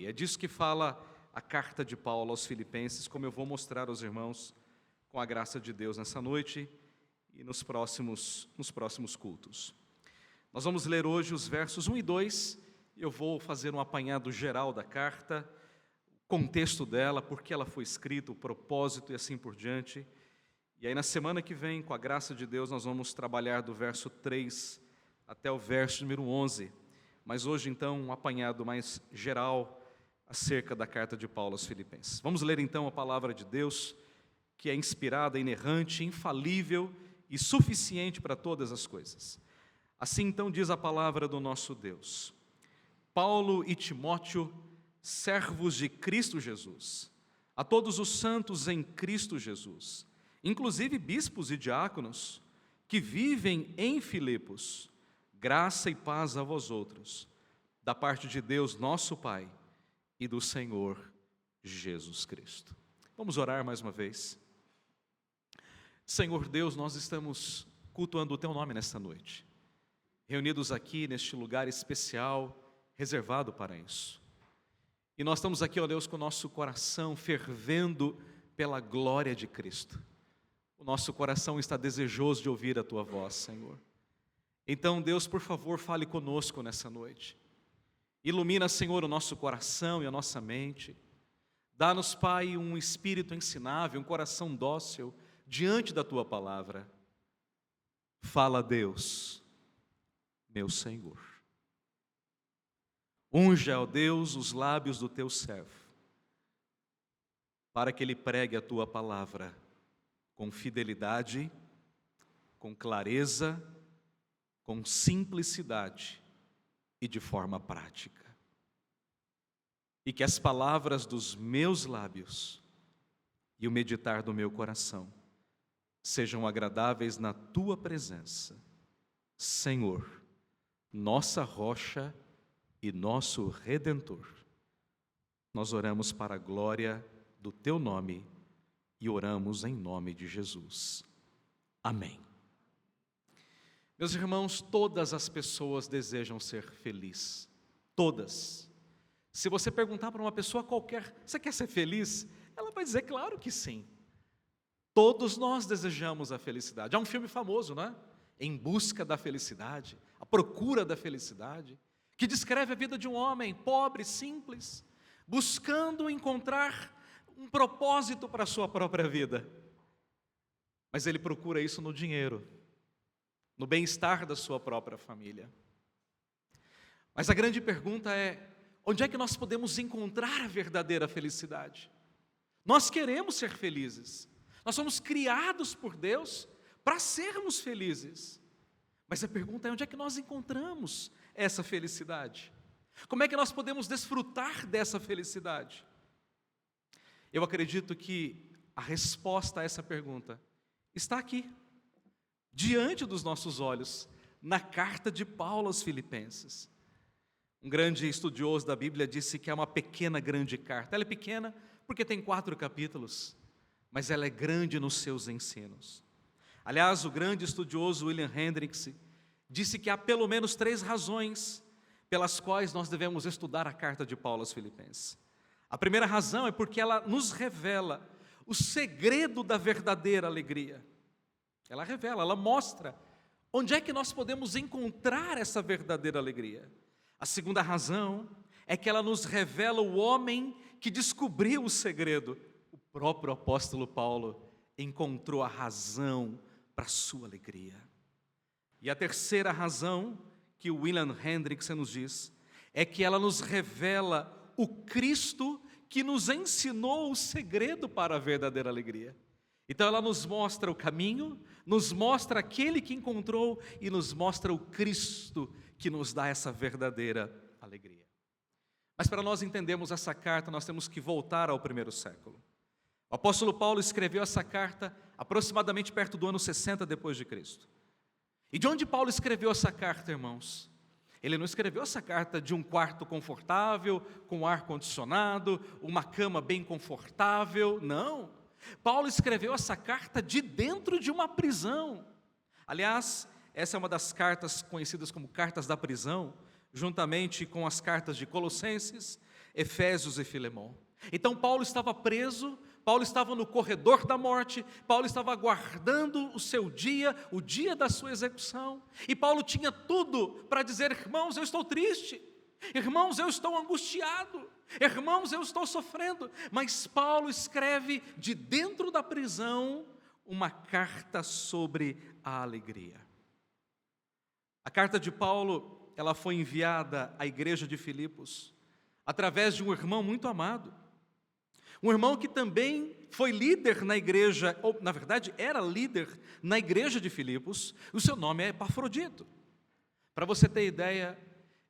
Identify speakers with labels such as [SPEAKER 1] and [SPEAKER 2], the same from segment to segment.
[SPEAKER 1] lei. É disso que fala a carta de Paulo aos Filipenses, como eu vou mostrar aos irmãos com a graça de Deus nessa noite e nos próximos cultos. Nós vamos ler hoje os versos 1 e 2, eu vou fazer um apanhado geral da carta, o contexto dela, por que ela foi escrita, o propósito e assim por diante. E aí na semana que vem, com a graça de Deus, nós vamos trabalhar do verso 3 até o verso número 11. Mas hoje então um apanhado mais geral acerca da carta de Paulo aos Filipenses. Vamos ler então a palavra de Deus, que é inspirada, inerrante, infalível e suficiente para todas as coisas. Assim então diz a palavra do nosso Deus. Paulo e Timóteo, servos de Cristo Jesus, a todos os santos em Cristo Jesus, inclusive bispos e diáconos, que vivem em Filipos, graça e paz a vós outros, da parte de Deus nosso Pai e do Senhor Jesus Cristo. Vamos orar mais uma vez. Senhor Deus, nós estamos cultuando o Teu nome nesta noite, reunidos aqui neste lugar especial, reservado para isso. E nós estamos aqui, ó Deus, com o nosso coração fervendo pela glória de Cristo. O nosso coração está desejoso de ouvir a Tua voz, Senhor. Então, Deus, por favor, fale conosco nessa noite. Ilumina, Senhor, o nosso coração e a nossa mente. Dá-nos, Pai, um espírito ensinável, um coração dócil diante da Tua palavra. Fala, Deus, meu Senhor. Unja, ó Deus, os lábios do Teu servo, para que ele pregue a Tua palavra com fidelidade, com clareza, com simplicidade e de forma prática. E que as palavras dos meus lábios e o meditar do meu coração sejam agradáveis na Tua presença, Senhor, nossa rocha e nosso Redentor. Nós oramos para a glória do Teu nome e oramos em nome de Jesus. Amém. Meus irmãos, todas as pessoas desejam ser felizes. Todas. Se você perguntar para uma pessoa qualquer, você quer ser feliz? Ela vai dizer, claro que sim. Todos nós desejamos a felicidade. Há um filme famoso, não é? Em Busca da Felicidade, A Procura da Felicidade, que descreve a vida de um homem pobre, simples, buscando encontrar um propósito para a sua própria vida. Mas ele procura isso no dinheiro, no bem-estar da sua própria família. Mas a grande pergunta é, onde é que nós podemos encontrar a verdadeira felicidade? Nós queremos ser felizes, nós somos criados por Deus para sermos felizes. Mas a pergunta é, onde é que nós encontramos essa felicidade? Como é que nós podemos desfrutar dessa felicidade? Eu acredito que a resposta a essa pergunta está aqui, diante dos nossos olhos, na carta de Paulo aos Filipenses. Um grande estudioso da Bíblia disse que é uma pequena, grande carta. Ela é pequena porque tem 4 capítulos, mas ela é grande nos seus ensinos. Aliás, o grande estudioso William Hendricks disse que há pelo menos 3 razões pelas quais nós devemos estudar a carta de Paulo aos Filipenses. A primeira razão é porque ela nos revela o segredo da verdadeira alegria. Ela revela, ela mostra onde é que nós podemos encontrar essa verdadeira alegria. A segunda razão é que ela nos revela o homem que descobriu o segredo. O próprio apóstolo Paulo encontrou a razão para a sua alegria. E a terceira razão que o William Hendricks nos diz é que ela nos revela o Cristo que nos ensinou o segredo para a verdadeira alegria. Então ela nos mostra o caminho, nos mostra aquele que encontrou e nos mostra o Cristo que nos dá essa verdadeira alegria. Mas para nós entendermos essa carta, nós temos que voltar ao primeiro século. O apóstolo Paulo escreveu essa carta aproximadamente perto do ano 60 depois de Cristo. E de onde Paulo escreveu essa carta, irmãos? Ele não escreveu essa carta de um quarto confortável, com ar-condicionado, uma cama bem confortável, não. Paulo escreveu essa carta de dentro de uma prisão. Aliás, essa é uma das cartas conhecidas como cartas da prisão, juntamente com as cartas de Colossenses, Efésios e Filemão. Então Paulo estava preso, Paulo estava no corredor da morte, Paulo estava aguardando o seu dia, o dia da sua execução, e Paulo tinha tudo para dizer: irmãos, eu estou triste, irmãos, eu estou angustiado, irmãos, eu estou sofrendo. Mas Paulo escreve de dentro da prisão uma carta sobre a alegria. A carta de Paulo, ela foi enviada à igreja de Filipos através de um irmão muito amado, um irmão que também foi líder na igreja, ou na verdade era líder na igreja de Filipos. O seu nome é Epafrodito. Para você ter ideia,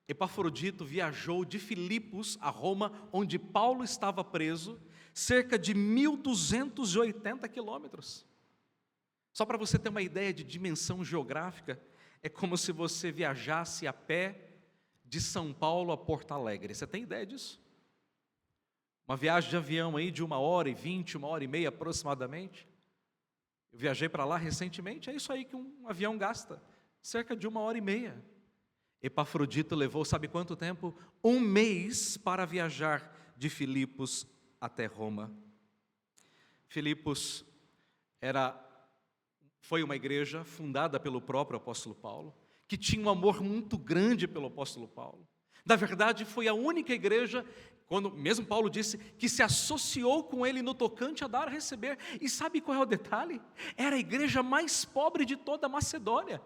[SPEAKER 1] Epafrodito viajou de Filipos a Roma, onde Paulo estava preso, cerca de 1.280 quilômetros. Só para você ter uma ideia de dimensão geográfica, é como se você viajasse a pé de São Paulo a Porto Alegre. Você tem ideia disso? Uma viagem de avião aí de 1h20, 1h30 aproximadamente. Eu viajei para lá recentemente, é isso aí que um avião gasta, cerca de 1h30. Epafrodito levou, sabe quanto tempo? 1 mês para viajar de Filipos até Roma. Filipos foi uma igreja fundada pelo próprio apóstolo Paulo, que tinha um amor muito grande pelo apóstolo Paulo. Na verdade, foi a única igreja, quando mesmo Paulo disse, que se associou com ele no tocante a dar a receber. E sabe qual é o detalhe? Era a igreja mais pobre de toda a Macedônia,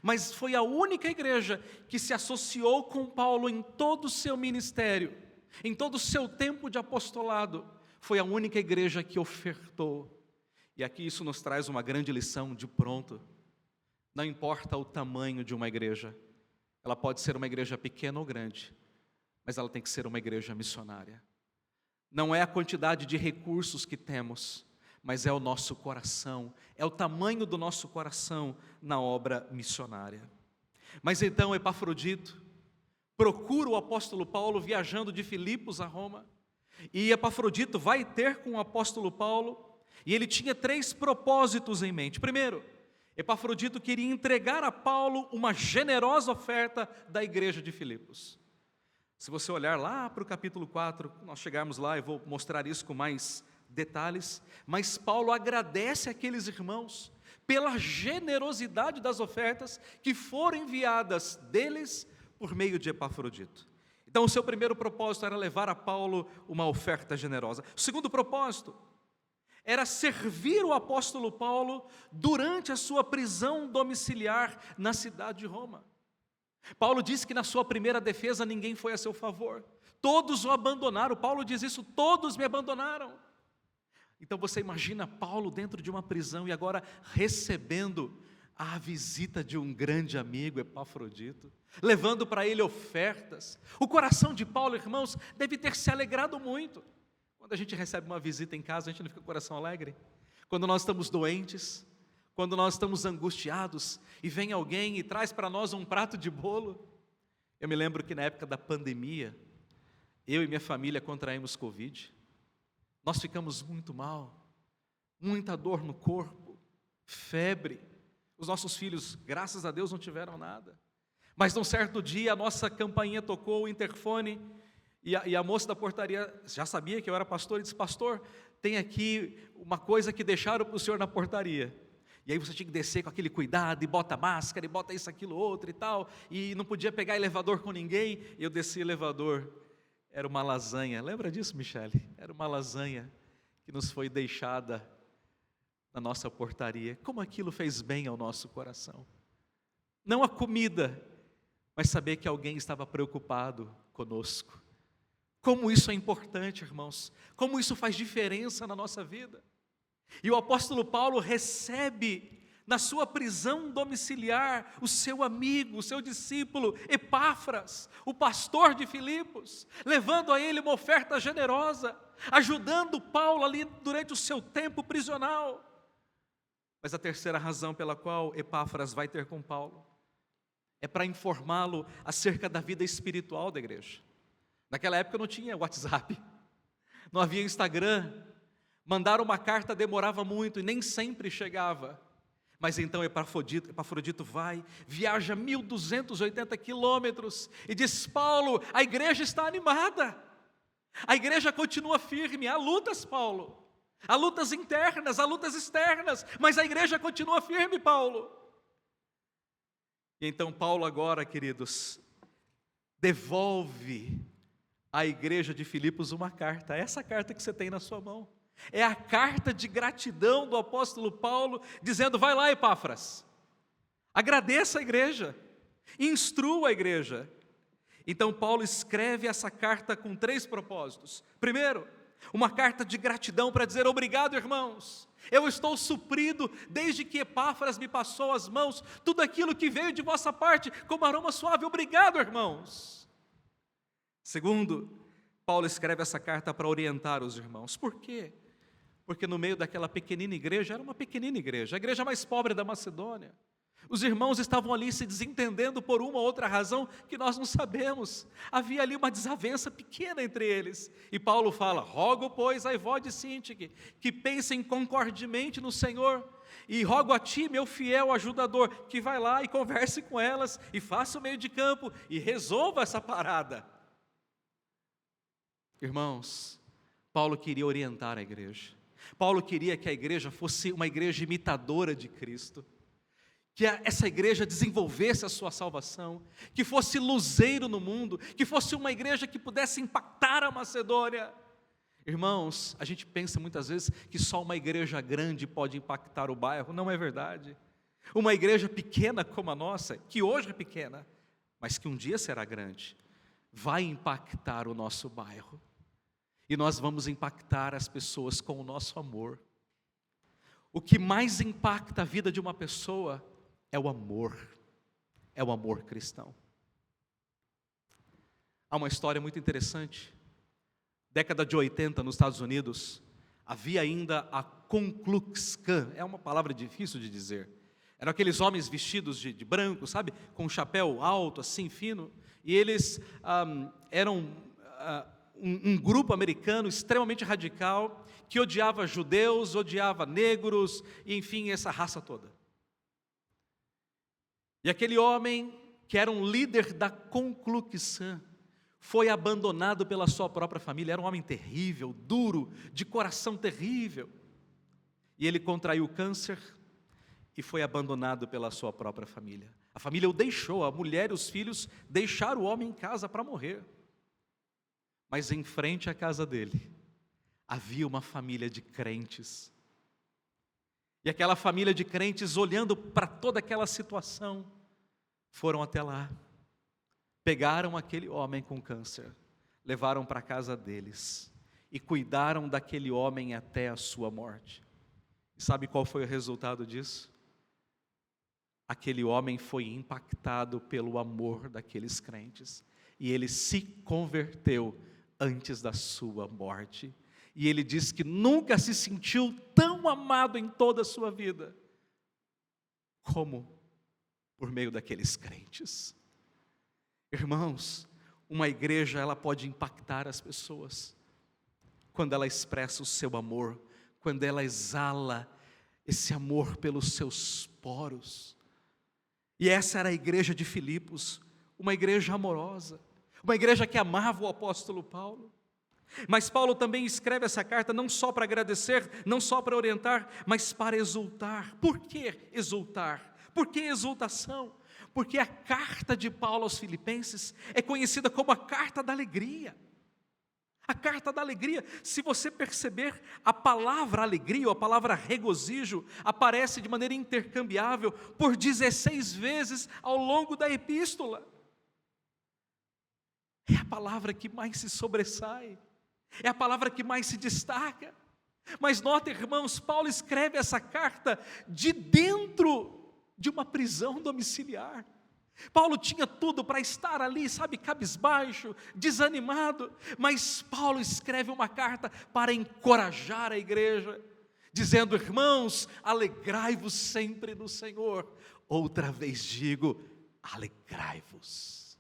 [SPEAKER 1] mas foi a única igreja que se associou com Paulo em todo o seu ministério, em todo o seu tempo de apostolado. Foi a única igreja que ofertou. E aqui isso nos traz uma grande lição de pronto. Não importa o tamanho de uma igreja, ela pode ser uma igreja pequena ou grande, mas ela tem que ser uma igreja missionária. Não é a quantidade de recursos que temos, mas é o nosso coração, é o tamanho do nosso coração na obra missionária. Mas então Epafrodito procura o apóstolo Paulo viajando de Filipos a Roma, e Epafrodito vai ter com o apóstolo Paulo, e ele tinha 3 propósitos em mente. Primeiro, Epafrodito queria entregar a Paulo uma generosa oferta da igreja de Filipos. Se você olhar lá para o capítulo 4, nós chegarmos lá, eu vou mostrar isso com mais detalhes, mas Paulo agradece àqueles irmãos pela generosidade das ofertas que foram enviadas deles por meio de Epafrodito. Então o seu primeiro propósito era levar a Paulo uma oferta generosa. O segundo propósito era servir o apóstolo Paulo durante a sua prisão domiciliar na cidade de Roma. Paulo disse que na sua primeira defesa ninguém foi a seu favor, todos o abandonaram. Paulo diz isso: todos me abandonaram. Então você imagina Paulo dentro de uma prisão e agora recebendo a visita de um grande amigo, Epafrodito, levando para ele ofertas. O coração de Paulo, irmãos, deve ter se alegrado muito. Quando a gente recebe uma visita em casa, a gente não fica com o coração alegre? Quando nós estamos doentes, quando nós estamos angustiados, e vem alguém e traz para nós um prato de bolo. Eu me lembro que na época da pandemia, eu e minha família contraímos Covid. Nós ficamos muito mal, muita dor no corpo, febre. Os nossos filhos, graças a Deus, não tiveram nada. Mas num certo dia, a nossa campainha tocou, o interfone, e a moça da portaria já sabia que eu era pastor, e disse: pastor, tem aqui uma coisa que deixaram para o senhor na portaria. E aí você tinha que descer com aquele cuidado, e bota máscara, e bota isso, aquilo, outro e tal, e não podia pegar elevador com ninguém. E eu desci o elevador, era uma lasanha. Lembra disso, Michele? Era uma lasanha que nos foi deixada na nossa portaria. Como aquilo fez bem ao nosso coração. Não a comida, mas saber que alguém estava preocupado conosco. Como isso é importante, irmãos, como isso faz diferença na nossa vida. E o apóstolo Paulo recebe na sua prisão domiciliar o seu amigo, o seu discípulo Epáfras, o pastor de Filipos, levando a ele uma oferta generosa, ajudando Paulo ali durante o seu tempo prisional. Mas a terceira razão pela qual Epáfras vai ter com Paulo é para informá-lo acerca da vida espiritual da igreja. Naquela época não tinha WhatsApp, não havia Instagram, mandar uma carta demorava muito e nem sempre chegava. Mas então Epafrodito viaja 1.280 quilômetros e diz: Paulo, a igreja está animada, A igreja continua firme. Há lutas, Paulo. Há lutas internas, há lutas externas, mas a igreja continua firme, Paulo. E então Paulo agora, queridos, devolve à igreja de Filipos uma carta. Essa carta que você tem na sua mão. É a carta de gratidão do apóstolo Paulo, dizendo: vai lá, Epáfras, agradeça a igreja, instrua a igreja. Então Paulo escreve essa carta com 3 propósitos. Primeiro, uma carta de gratidão para dizer: obrigado, irmãos, eu estou suprido desde que Epáfras me passou as mãos, tudo aquilo que veio de vossa parte como aroma suave, obrigado, irmãos. Segundo, Paulo escreve essa carta para orientar os irmãos. Por quê? Porque no meio daquela pequenina igreja, era uma pequenina igreja, a igreja mais pobre da Macedônia. Os irmãos estavam ali se desentendendo por uma ou outra razão que nós não sabemos. Havia ali uma desavença pequena entre eles. E Paulo fala: rogo, pois, a Evódia e Síntique, que pensem concordemente no Senhor. E rogo a ti, meu fiel ajudador, que vai lá e converse com elas, e faça o meio de campo, e resolva essa parada. Irmãos, Paulo queria orientar a igreja. Paulo queria que a igreja fosse uma igreja imitadora de Cristo, que essa igreja desenvolvesse a sua salvação, que fosse luzeiro no mundo, que fosse uma igreja que pudesse impactar a Macedônia. Irmãos, a gente pensa muitas vezes que só uma igreja grande pode impactar o bairro. Não é verdade. Uma igreja pequena como a nossa, que hoje é pequena, mas que um dia será grande, vai impactar o nosso bairro. E nós vamos impactar as pessoas com o nosso amor. O que mais impacta a vida de uma pessoa é o amor cristão. Há uma história muito interessante. Década de 80 nos Estados Unidos, havia ainda a Ku Klux Klan. É uma palavra difícil de dizer. Eram aqueles homens vestidos de branco, sabe? Com um chapéu alto, assim, fino. E eles eram um grupo americano extremamente radical, que odiava judeus, odiava negros, e enfim, essa raça toda. E aquele homem, que era um líder da Ku Klux Klan, foi abandonado pela sua própria família. Era um homem terrível, duro, de coração terrível. E ele contraiu câncer e foi abandonado pela sua própria família. A família o deixou, a mulher e os filhos deixaram o homem em casa para morrer. Mas em frente à casa dele, havia uma família de crentes. E aquela família de crentes, olhando para toda aquela situação, foram até lá. Pegaram aquele homem com câncer, levaram para a casa deles e cuidaram daquele homem até a sua morte. E sabe qual foi o resultado disso? Aquele homem foi impactado pelo amor daqueles crentes e ele se converteu antes da sua morte. E ele diz que nunca se sentiu tão amado em toda a sua vida como por meio daqueles crentes. Irmãos, uma igreja, ela pode impactar as pessoas quando ela expressa o seu amor, quando ela exala esse amor pelos seus poros. E essa era a igreja de Filipos, uma igreja amorosa, uma igreja que amava o apóstolo Paulo. Mas Paulo também escreve essa carta não só para agradecer, não só para orientar, mas para exultar. Por que exultar? Por que exultação? Porque a carta de Paulo aos Filipenses é conhecida como a carta da alegria. A carta da alegria. Se você perceber, a palavra alegria ou a palavra regozijo aparece de maneira intercambiável por 16 vezes ao longo da epístola. É a palavra que mais se sobressai, é a palavra que mais se destaca. Mas nota, irmãos, Paulo escreve essa carta de dentro de uma prisão domiciliar. Paulo tinha tudo para estar ali, sabe, cabisbaixo, desanimado, mas Paulo escreve uma carta para encorajar a igreja, dizendo: irmãos, alegrai-vos sempre no Senhor. Outra vez digo, alegrai-vos.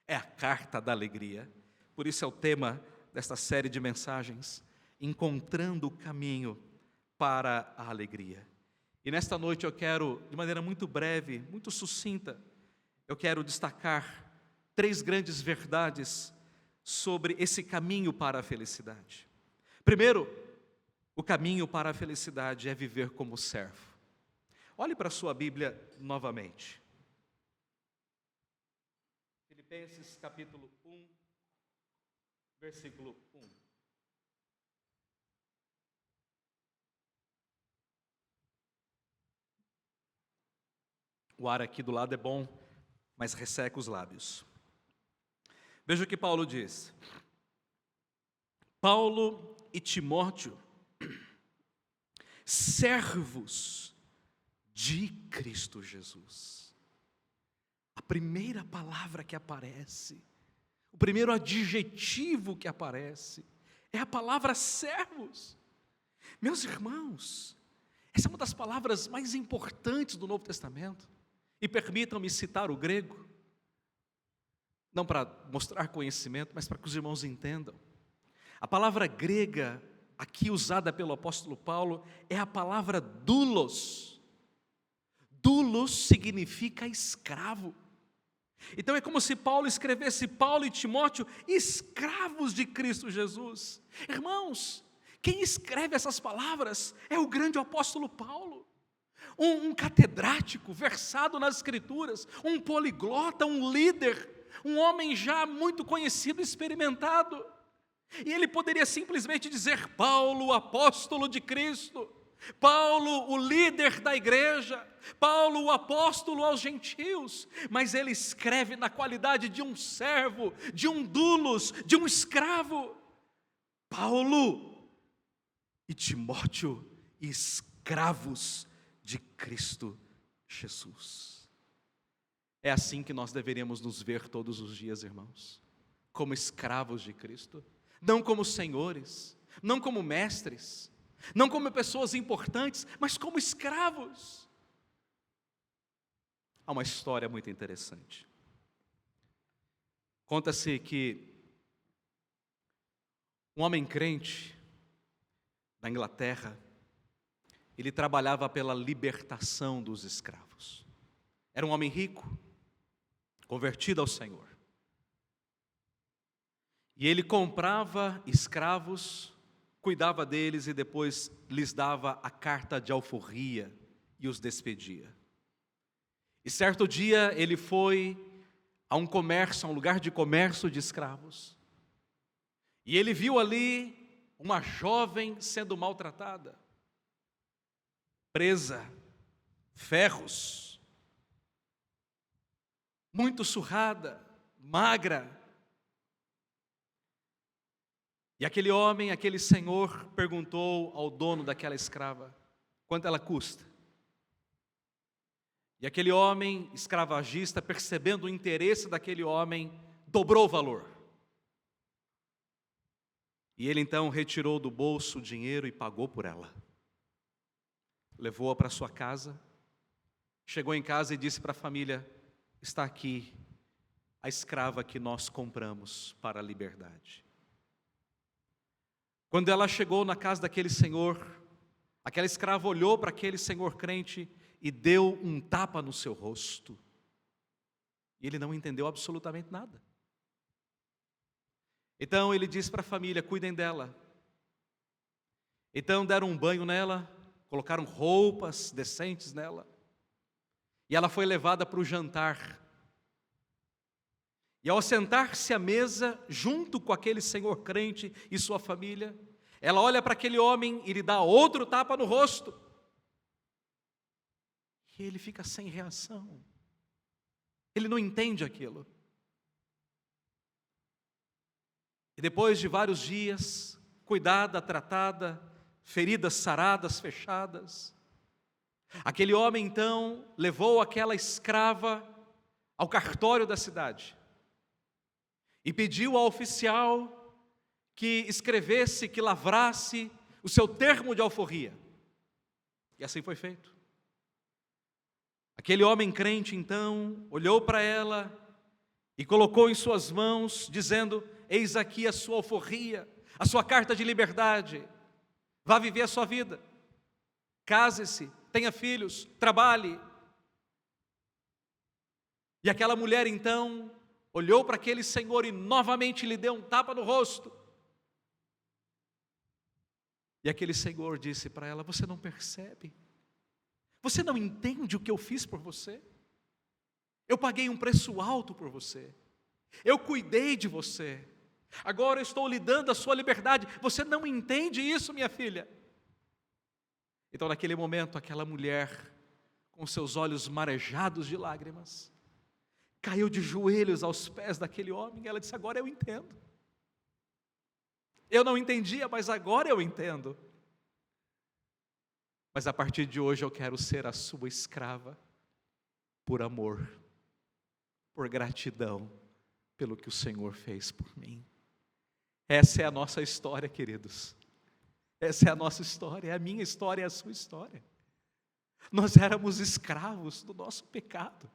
[SPEAKER 1] É a carta da alegria. Por isso é o tema desta série de mensagens, encontrando o caminho para a alegria. E nesta noite eu quero, de maneira muito breve, muito sucinta, eu quero destacar 3 grandes verdades sobre esse caminho para a felicidade. Primeiro, o caminho para a felicidade é viver como servo. Olhe para a sua Bíblia novamente. Filipenses capítulo 1, versículo 1. O ar aqui do lado é bom, mas resseca os lábios. Veja o que Paulo diz. Paulo e Timóteo, servos de Cristo Jesus. A primeira palavra que aparece, o primeiro adjetivo que aparece, é a palavra servos. Meus irmãos, essa é uma das palavras mais importantes do Novo Testamento. E permitam-me citar o grego, não para mostrar conhecimento, mas para que os irmãos entendam. A palavra grega, aqui usada pelo apóstolo Paulo, é a palavra doulos. Doulos significa escravo. Então é como se Paulo escrevesse: Paulo e Timóteo, escravos de Cristo Jesus. Irmãos, quem escreve essas palavras é o grande apóstolo Paulo. Um catedrático, versado nas Escrituras, um poliglota, um líder, um homem já muito conhecido e experimentado. E ele poderia simplesmente dizer: Paulo, apóstolo de Cristo, Paulo, o líder da igreja, Paulo, o apóstolo aos gentios, mas ele escreve na qualidade de um servo, de um doulos, de um escravo. Paulo e Timóteo, escravos de Cristo Jesus. É assim que nós deveríamos nos ver todos os dias, irmãos, como escravos de Cristo, não como senhores, não como mestres, não como pessoas importantes, mas como escravos. Há uma história muito interessante. Conta-se que um homem crente da Inglaterra, ele trabalhava pela libertação dos escravos. Era um homem rico, convertido ao Senhor. E ele comprava escravos, cuidava deles e depois lhes dava a carta de alforria e os despedia. E certo dia ele foi a um comércio, a um lugar de comércio de escravos. E ele viu ali uma jovem sendo maltratada, presa, ferros, muito surrada, magra. E aquele homem, aquele senhor, perguntou ao dono daquela escrava: quanto ela custa? E aquele homem escravagista, percebendo o interesse daquele homem, dobrou o valor. E ele então retirou do bolso o dinheiro e pagou por ela. Levou-a para sua casa, chegou em casa e disse para a família: está aqui a escrava que nós compramos para a liberdade. Quando ela chegou na casa daquele senhor, aquela escrava olhou para aquele senhor crente e deu um tapa no seu rosto. E ele não entendeu absolutamente nada. Então ele disse para a família: cuidem dela. Então deram um banho nela, colocaram roupas decentes nela, e ela foi levada para o jantar. E ao sentar-se à mesa, junto com aquele senhor crente e sua família, ela olha para aquele homem e lhe dá outro tapa no rosto. E ele fica sem reação. Ele não entende aquilo. E depois de vários dias, cuidada, tratada, feridas saradas, fechadas, aquele homem então levou aquela escrava ao cartório da cidade e pediu ao oficial que escrevesse, que lavrasse o seu termo de alforria. E assim foi feito. Aquele homem crente então olhou para ela e colocou em suas mãos, dizendo: eis aqui a sua alforria, a sua carta de liberdade. Vá viver a sua vida, case-se, tenha filhos, trabalhe. E aquela mulher então olhou para aquele senhor e novamente lhe deu um tapa no rosto. E aquele senhor disse para ela: você não percebe? Você não entende o que eu fiz por você? Eu paguei um preço alto por você. Eu cuidei de você. Agora eu estou lhe dando a sua liberdade. Você não entende isso, minha filha? Então, naquele momento, aquela mulher, com seus olhos marejados de lágrimas, caiu de joelhos aos pés daquele homem. Ela disse: agora eu entendo. Eu não entendia, mas agora eu entendo. Mas a partir de hoje eu quero ser a sua escrava, por amor, por gratidão, pelo que o Senhor fez por mim. Essa é a nossa história, queridos. Essa é a nossa história, é a minha história, é a sua história. Nós éramos escravos do nosso pecado.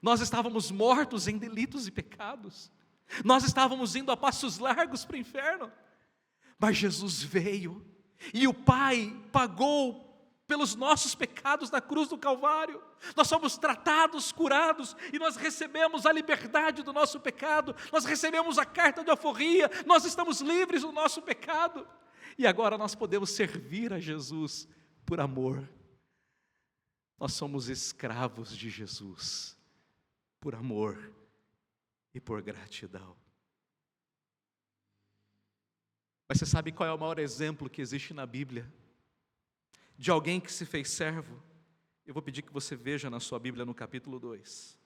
[SPEAKER 1] Nós estávamos mortos em delitos e pecados. Nós estávamos indo a passos largos para o inferno. Mas Jesus veio e o Pai pagou pelos nossos pecados na cruz do Calvário. Nós somos tratados, curados, e nós recebemos a liberdade do nosso pecado. Nós recebemos a carta de alforria. Nós estamos livres do nosso pecado. E agora nós podemos servir a Jesus por amor. Nós somos escravos de Jesus por amor e por gratidão. Mas você sabe qual é o maior exemplo que existe na Bíblia de alguém que se fez servo? Eu vou pedir que você veja na sua Bíblia no capítulo 2.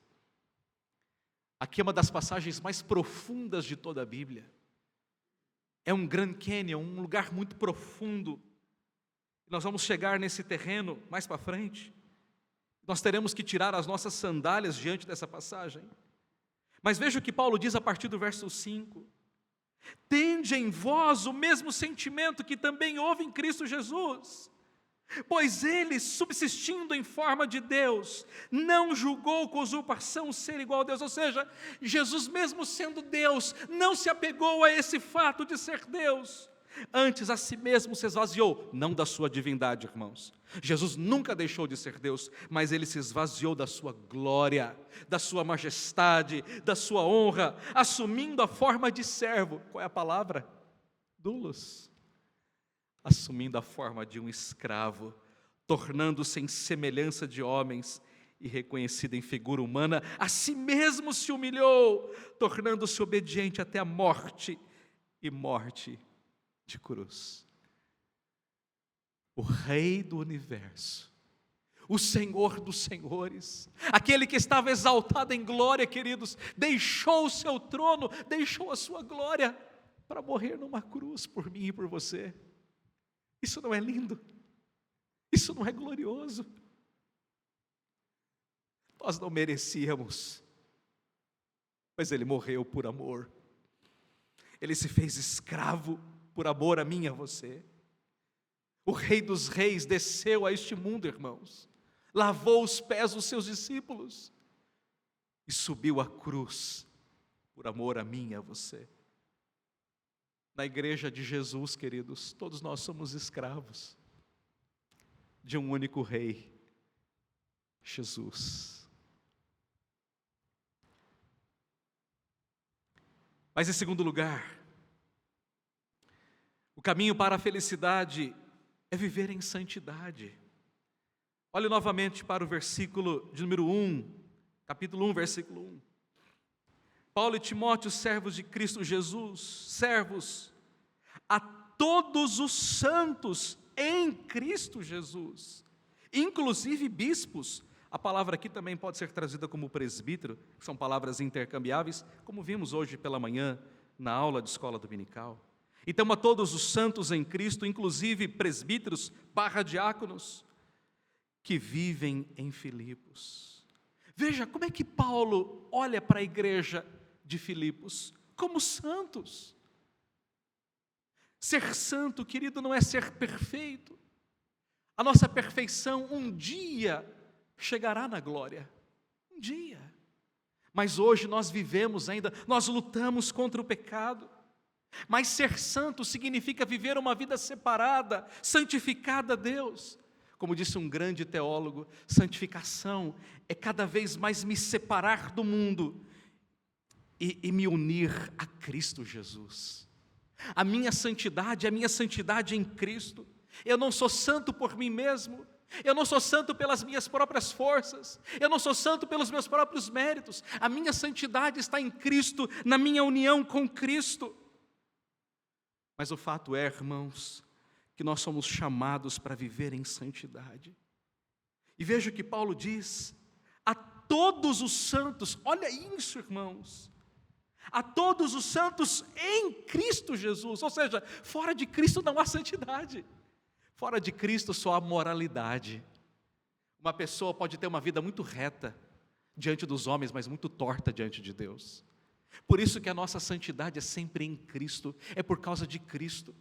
[SPEAKER 1] Aqui é uma das passagens mais profundas de toda a Bíblia. É um Grand Canyon, um lugar muito profundo. Nós vamos chegar nesse terreno mais para frente. Nós teremos que tirar as nossas sandálias diante dessa passagem. Mas veja o que Paulo diz a partir do verso 5. Tende em vós o mesmo sentimento que também houve em Cristo Jesus. Pois ele, subsistindo em forma de Deus, não julgou com usurpação ser igual a Deus. Ou seja, Jesus, mesmo sendo Deus, não se apegou a esse fato de ser Deus. Antes, a si mesmo se esvaziou, não da sua divindade, irmãos. Jesus nunca deixou de ser Deus, mas ele se esvaziou da sua glória, da sua majestade, da sua honra, assumindo a forma de servo. Qual é a palavra? Doulos. Assumindo a forma de um escravo, tornando-se em semelhança de homens e reconhecido em figura humana, a si mesmo se humilhou, tornando-se obediente até a morte, e morte de cruz. O Rei do universo, o Senhor dos senhores, aquele que estava exaltado em glória, queridos, deixou o seu trono, deixou a sua glória, para morrer numa cruz por mim e por você. Isso não é lindo? Isso não é glorioso? Nós não merecíamos, mas ele morreu por amor. Ele se fez escravo por amor a mim e a você. O Rei dos Reis desceu a este mundo, irmãos, lavou os pés dos seus discípulos e subiu à cruz por amor a mim e a você. Na igreja de Jesus, queridos, todos nós somos escravos de um único Rei, Jesus. Mas em segundo lugar, o caminho para a felicidade é viver em santidade. Olhe novamente para o versículo de número 1, capítulo 1, versículo 1. Paulo e Timóteo, servos de Cristo Jesus, servos a todos os santos em Cristo Jesus, inclusive bispos. A palavra aqui também pode ser traduzida como presbítero, que são palavras intercambiáveis, como vimos hoje pela manhã na aula de escola dominical. Então, a todos os santos em Cristo, inclusive presbíteros / diáconos, que vivem em Filipos. Veja como é que Paulo olha para a igreja de Filipos, como santos. Ser santo, querido, não é ser perfeito. A nossa perfeição um dia chegará na glória, um dia. Mas hoje nós vivemos ainda, nós lutamos contra o pecado. Mas ser santo significa viver uma vida separada, santificada a Deus. Como disse um grande teólogo, santificação é cada vez mais me separar do mundo e me unir a Cristo Jesus. A minha santidade é em Cristo. Eu não sou santo por mim mesmo, eu não sou santo pelas minhas próprias forças, eu não sou santo pelos meus próprios méritos. A minha santidade está em Cristo, na minha união com Cristo. Mas o fato é, irmãos, que nós somos chamados para viver em santidade. E veja o que Paulo diz: a todos os santos, olha isso, irmãos, a todos os santos em Cristo Jesus. Ou seja, fora de Cristo não há santidade, fora de Cristo só há moralidade. Uma pessoa pode ter uma vida muito reta diante dos homens, mas muito torta diante de Deus. Por isso que a nossa santidade é sempre em Cristo, é por causa de Cristo.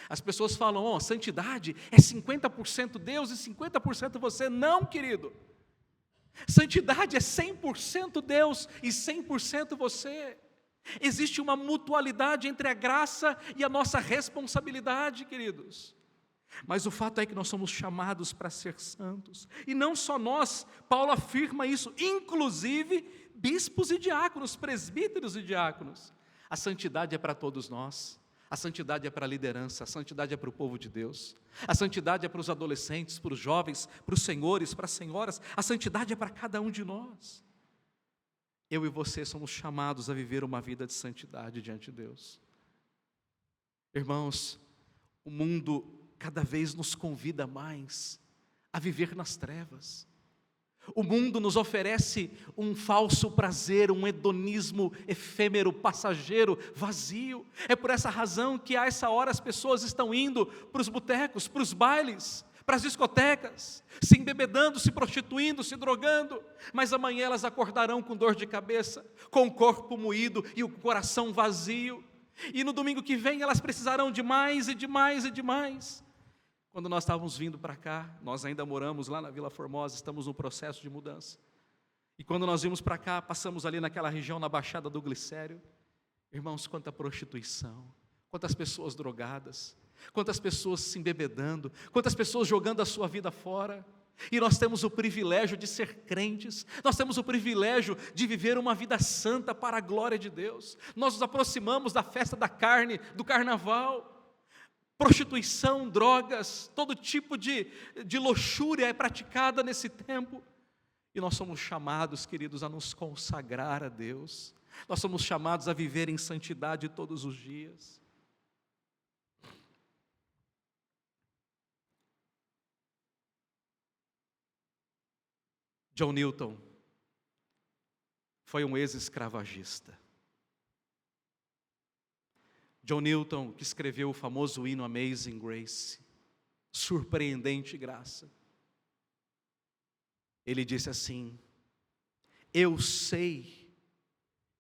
[SPEAKER 1] As pessoas falam, santidade é 50% Deus e 50% você. Não, querido. Santidade é 100% Deus e 100% você. Existe uma mutualidade entre a graça e a nossa responsabilidade, queridos. Mas o fato é que nós somos chamados para ser santos. E não só nós, Paulo afirma isso, inclusive bispos e diáconos, presbíteros e diáconos. A santidade é para todos nós. A santidade é para a liderança, a santidade é para o povo de Deus. A santidade é para os adolescentes, para os jovens, para os senhores, para as senhoras. A santidade é para cada um de nós. Eu e você somos chamados a viver uma vida de santidade diante de Deus. Irmãos, o mundo cada vez nos convida mais a viver nas trevas. O mundo nos oferece um falso prazer, um hedonismo efêmero, passageiro, vazio. É por essa razão que a essa hora as pessoas estão indo para os botecos, para os bailes, para as discotecas, se embebedando, se prostituindo, se drogando. Mas amanhã elas acordarão com dor de cabeça, com o corpo moído e o coração vazio. E no domingo que vem elas precisarão de mais e de mais e de mais. Quando nós estávamos vindo para cá, nós ainda moramos lá na Vila Formosa, estamos no processo de mudança. E quando nós vimos para cá, passamos ali naquela região, na Baixada do Glicério. Irmãos, quanta prostituição, quantas pessoas drogadas, quantas pessoas se embebedando, quantas pessoas jogando a sua vida fora. E nós temos o privilégio de ser crentes, nós temos o privilégio de viver uma vida santa para a glória de Deus. Nós nos aproximamos da festa da carne, do carnaval. Prostituição, drogas, todo tipo de luxúria é praticada nesse tempo. E nós somos chamados, queridos, a nos consagrar a Deus. Nós somos chamados a viver em santidade todos os dias. John Newton foi um ex-escravagista. John Newton, que escreveu o famoso hino Amazing Grace, surpreendente graça. Ele disse assim: eu sei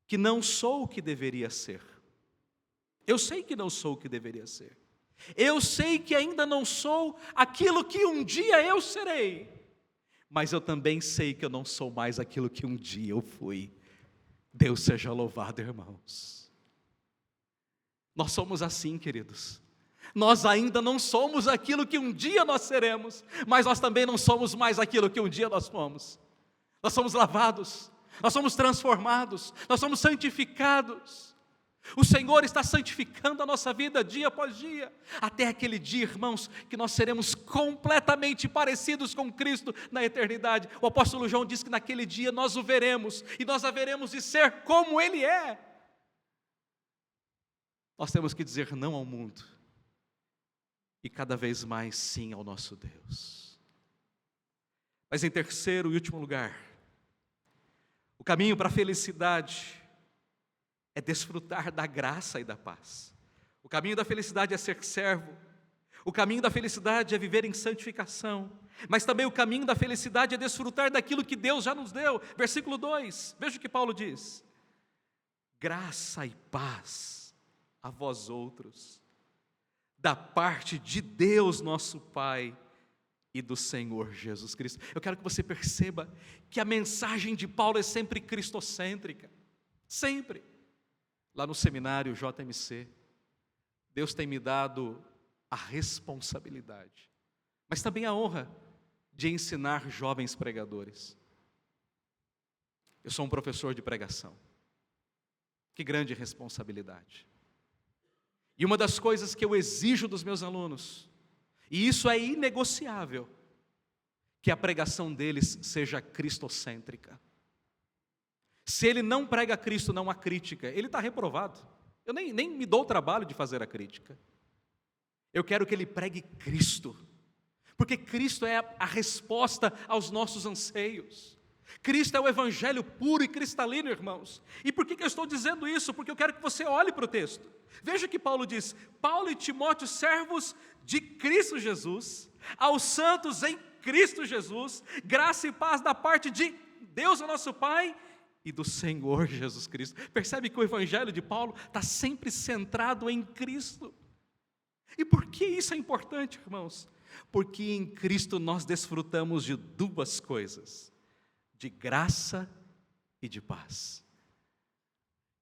[SPEAKER 1] que não sou o que deveria ser. Eu sei que não sou o que deveria ser. Eu sei que ainda não sou aquilo que um dia eu serei. Mas eu também sei que eu não sou mais aquilo que um dia eu fui. Deus seja louvado, irmãos. Nós somos assim, queridos. Nós ainda não somos aquilo que um dia nós seremos, mas nós também não somos mais aquilo que um dia nós fomos. Nós somos lavados, nós somos transformados, nós somos santificados. O Senhor está santificando a nossa vida dia após dia, até aquele dia, irmãos, que nós seremos completamente parecidos com Cristo na eternidade. O apóstolo João diz que naquele dia nós o veremos, e nós haveremos de ser como Ele é. Nós temos que dizer não ao mundo, e cada vez mais sim ao nosso Deus. Mas em terceiro e último lugar, o caminho para a felicidade é desfrutar da graça e da paz. O caminho da felicidade é ser servo. O caminho da felicidade é viver em santificação. Mas também o caminho da felicidade é desfrutar daquilo que Deus já nos deu. Versículo 2, veja o que Paulo diz: graça e paz a vós outros, da parte de Deus nosso Pai e do Senhor Jesus Cristo. Eu quero que você perceba que a mensagem de Paulo é sempre cristocêntrica, sempre. Lá no seminário JMC, Deus tem me dado a responsabilidade, mas também a honra de ensinar jovens pregadores. Eu sou um professor de pregação. Que grande responsabilidade. E uma das coisas que eu exijo dos meus alunos, e isso é inegociável, que a pregação deles seja cristocêntrica. Se ele não prega Cristo, não há crítica, ele está reprovado. Eu nem me dou o trabalho de fazer a crítica. Eu quero que ele pregue Cristo, porque Cristo é a resposta aos nossos anseios. Cristo é o evangelho puro e cristalino, irmãos. E por que eu estou dizendo isso? Porque eu quero que você olhe para o texto. Veja que Paulo diz: Paulo e Timóteo, servos de Cristo Jesus, aos santos em Cristo Jesus, graça e paz da parte de Deus, o nosso Pai, e do Senhor Jesus Cristo. Percebe que o evangelho de Paulo está sempre centrado em Cristo. E por que isso é importante, irmãos? Porque em Cristo nós desfrutamos de duas coisas: de graça e de paz.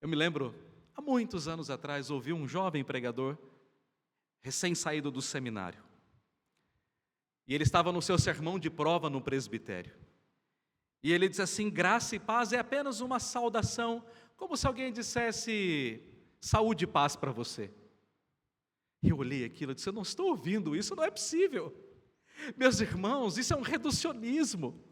[SPEAKER 1] Eu me lembro, há muitos anos atrás, ouvi um jovem pregador, recém-saído do seminário. E ele estava no seu sermão de prova no presbitério. E ele disse assim: graça e paz é apenas uma saudação, como se alguém dissesse saúde e paz para você. E eu olhei aquilo e disse: eu não estou ouvindo isso, não é possível. Meus irmãos, isso é um reducionismo.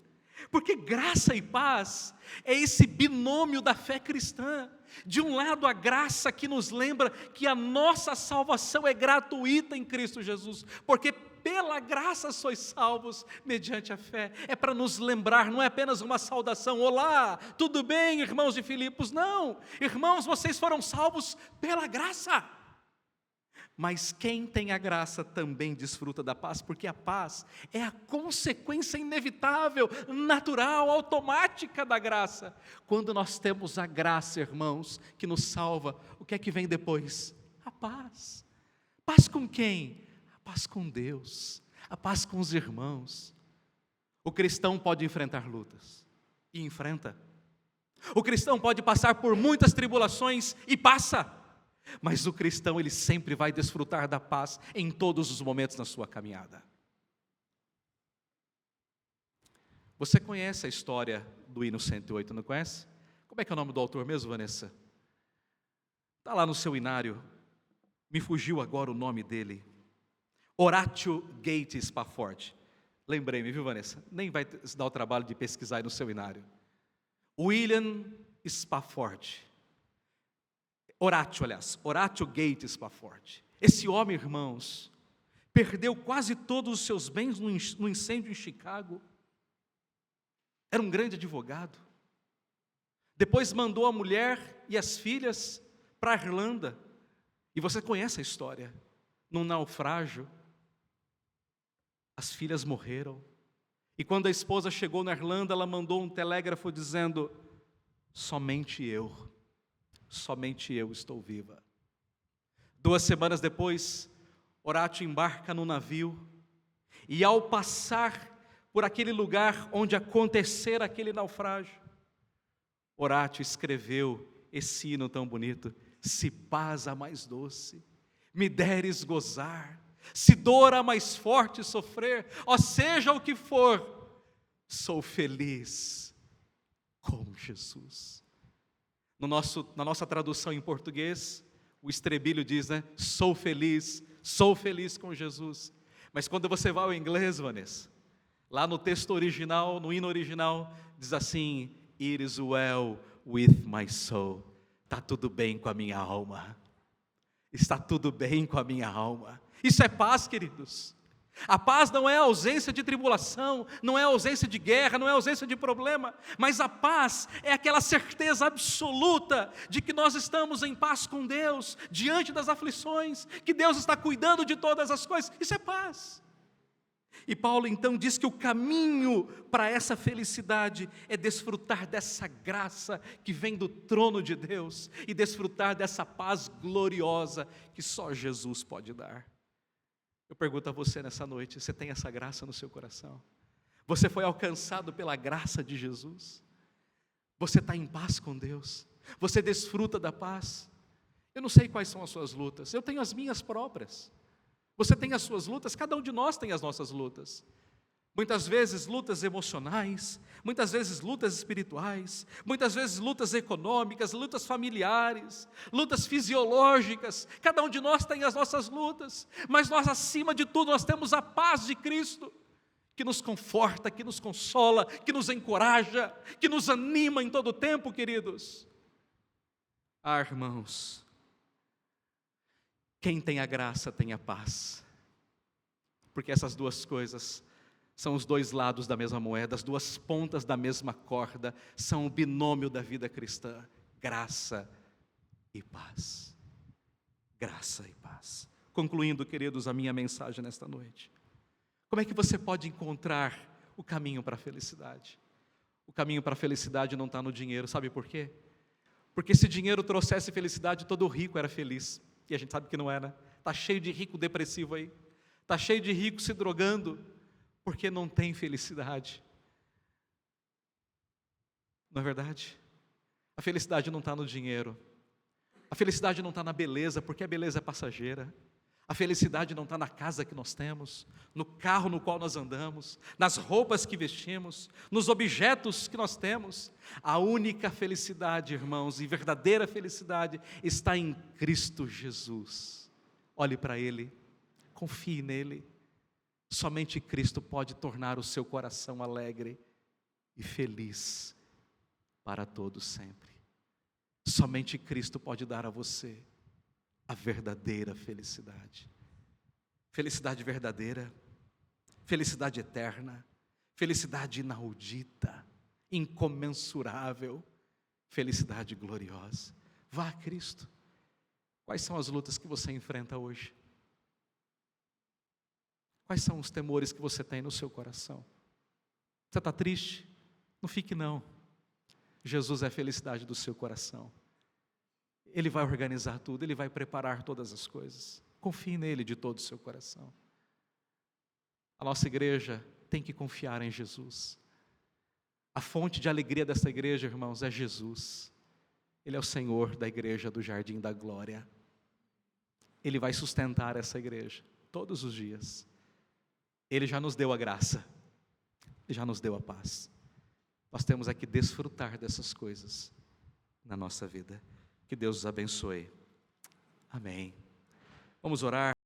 [SPEAKER 1] Porque graça e paz é esse binômio da fé cristã. De um lado, a graça que nos lembra que a nossa salvação é gratuita em Cristo Jesus, porque pela graça sois salvos mediante a fé. É para nos lembrar, não é apenas uma saudação: olá, tudo bem, irmãos de Filipos? Não, irmãos, vocês foram salvos pela graça. Mas quem tem a graça também desfruta da paz, porque a paz é a consequência inevitável, natural, automática da graça. Quando nós temos a graça, irmãos, que nos salva, o que é que vem depois? A paz. Paz com quem? A paz com Deus, a paz com os irmãos. O cristão pode enfrentar lutas, e enfrenta. O cristão pode passar por muitas tribulações, e passa. Mas o cristão, ele sempre vai desfrutar da paz em todos os momentos na sua caminhada. Você conhece a história do hino 108, não conhece? Como é que é o nome do autor mesmo, Vanessa? Está lá no seu inário, me fugiu agora o nome dele. Horatio Gates Spafford. Lembrei-me, viu, Vanessa? Nem vai se dar o trabalho de pesquisar aí no seu inário. William Spafford. Horatio Gates Spafford. Esse homem, irmãos, perdeu quase todos os seus bens no incêndio em Chicago. Era um grande advogado. Depois mandou a mulher e as filhas para a Irlanda. E você conhece a história. Num naufrágio, as filhas morreram. E quando a esposa chegou na Irlanda, ela mandou um telégrafo dizendo: somente eu estou viva. 2 semanas depois, Horatio embarca no navio, e ao passar por aquele lugar onde acontecera aquele naufrágio, Horatio escreveu esse hino tão bonito: se paz a mais doce me deres gozar, se dor a mais forte sofrer, ó seja o que for, sou feliz com Jesus. Na nossa tradução em português, o estribilho diz, né? Sou feliz com Jesus. Mas quando você vai ao inglês, Vanessa, lá no texto original, no hino original, diz assim: It is well with my soul. Está tudo bem com a minha alma. Está tudo bem com a minha alma. Isso é paz, queridos. A paz não é a ausência de tribulação, não é a ausência de guerra, não é a ausência de problema, mas a paz é aquela certeza absoluta de que nós estamos em paz com Deus, diante das aflições, que Deus está cuidando de todas as coisas. Isso é paz. E Paulo então diz que o caminho para essa felicidade é desfrutar dessa graça que vem do trono de Deus e desfrutar dessa paz gloriosa que só Jesus pode dar. Eu pergunto a você nessa noite: você tem essa graça no seu coração? Você foi alcançado pela graça de Jesus? Você está em paz com Deus? Você desfruta da paz? Eu não sei quais são as suas lutas, eu tenho as minhas próprias. Você tem as suas lutas, cada um de nós tem as nossas lutas. muitas vezes lutas emocionais, muitas vezes lutas espirituais, muitas vezes lutas econômicas, lutas familiares, lutas fisiológicas. Cada um de nós tem as nossas lutas, mas nós, acima de tudo, nós temos a paz de Cristo, que nos conforta, que nos consola, que nos encoraja, que nos anima em todo o tempo, queridos. Ah, irmãos, quem tem a graça tem a paz, porque essas duas coisas são os dois lados da mesma moeda, as duas pontas da mesma corda, são o binômio da vida cristã: graça e paz. Graça e paz. Concluindo, queridos, a minha mensagem nesta noite. Como é que você pode encontrar o caminho para a felicidade? O caminho para a felicidade não está no dinheiro, sabe por quê? Porque se dinheiro trouxesse felicidade, todo rico era feliz, e a gente sabe que não é, né? Está cheio de rico depressivo aí, está cheio de rico se drogando, porque não tem felicidade. Não é verdade? A felicidade não está no dinheiro, a felicidade não está na beleza, porque a beleza é passageira. A felicidade não está na casa que nós temos, no carro no qual nós andamos, nas roupas que vestimos, nos objetos que nós temos. A única felicidade, irmãos, e verdadeira felicidade, está em Cristo Jesus. Olhe para Ele, confie nele. Somente Cristo pode tornar o seu coração alegre e feliz para todo sempre. Somente Cristo pode dar a você a verdadeira felicidade. Felicidade verdadeira, felicidade eterna, felicidade inaudita, incomensurável, felicidade gloriosa. Vá a Cristo. Quais são as lutas que você enfrenta hoje? Quais são os temores que você tem no seu coração? Você está triste? Não fique não. Jesus é a felicidade do seu coração. Ele vai organizar tudo, Ele vai preparar todas as coisas. Confie nele de todo o seu coração. A nossa igreja tem que confiar em Jesus. A fonte de alegria dessa igreja, irmãos, é Jesus. Ele é o Senhor da igreja do Jardim da Glória. Ele vai sustentar essa igreja todos os dias. Ele já nos deu a graça, Ele já nos deu a paz. Nós temos que desfrutar dessas coisas na nossa vida. Que Deus os abençoe. Amém. Vamos orar.